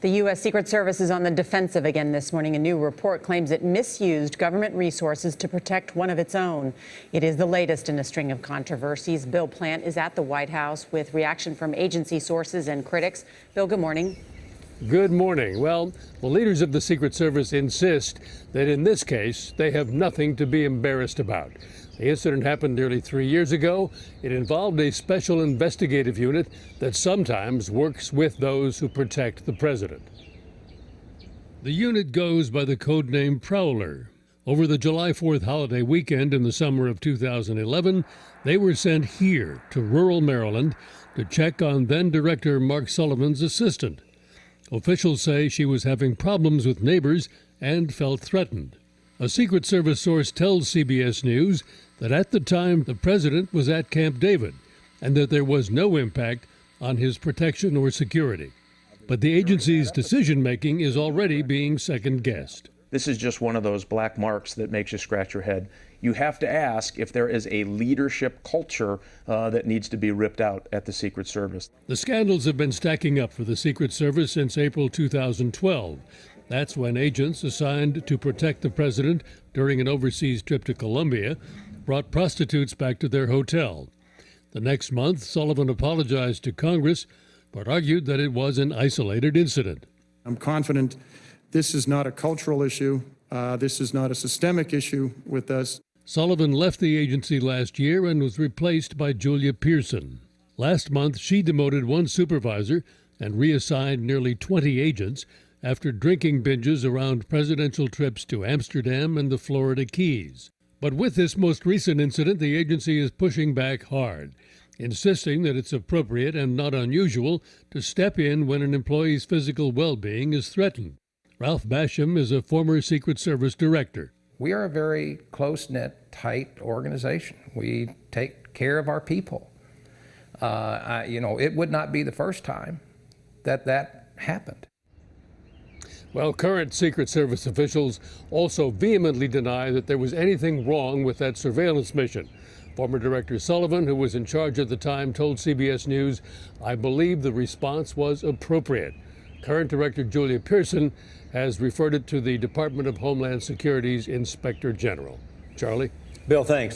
The U.S. Secret Service is on the defensive again this morning. A new report claims it misused government resources to protect one of its own. It is the latest in a string of controversies. Bill Plante is at the White House with reaction from agency sources and critics. Bill, good morning. Good morning. Well, the leaders of the Secret Service insist that in this case, they have nothing to be embarrassed about. The incident happened nearly 3 years ago. It involved a special investigative unit that sometimes works with those who protect the president. The unit goes by the code name Prowler. Over the July 4th holiday weekend in the summer of 2011, they were sent here to rural Maryland to check on then-Director Mark Sullivan's assistant. Officials say she was having problems with neighbors and felt threatened. A Secret Service source tells CBS News that at the time the president was at Camp David and that there was no impact on his protection or security. But the agency's decision-making is already being second-guessed. This is just one of those black marks that makes you scratch your head. You have to ask if there is a leadership culture that needs to be ripped out at the Secret Service. The scandals have been stacking up for the Secret Service since April 2012. That's when agents assigned to protect the president during an overseas trip to Colombia brought prostitutes back to their hotel. The next month, Sullivan apologized to Congress, but argued that it was an isolated incident. I'm confident this is not a cultural issue. This is not a systemic issue with us. Sullivan left the agency last year and was replaced by Julia Pearson. Last month, she demoted one supervisor and reassigned nearly 20 agents after drinking binges around presidential trips to Amsterdam and the Florida Keys. But with this most recent incident, the agency is pushing back hard, insisting that it's appropriate and not unusual to step in when an employee's physical well-being is threatened. Ralph Basham is a former Secret Service director. We are a very close-knit, tight organization. We take care of our people. It would not be the first time that happened. Well, current Secret Service officials also vehemently deny that there was anything wrong with that surveillance mission. Former Director Sullivan, who was in charge at the time, told CBS News, "I believe the response was appropriate." Current Director Julia Pearson has referred it to the Department of Homeland Security's Inspector General. Charlie? Bill, thanks.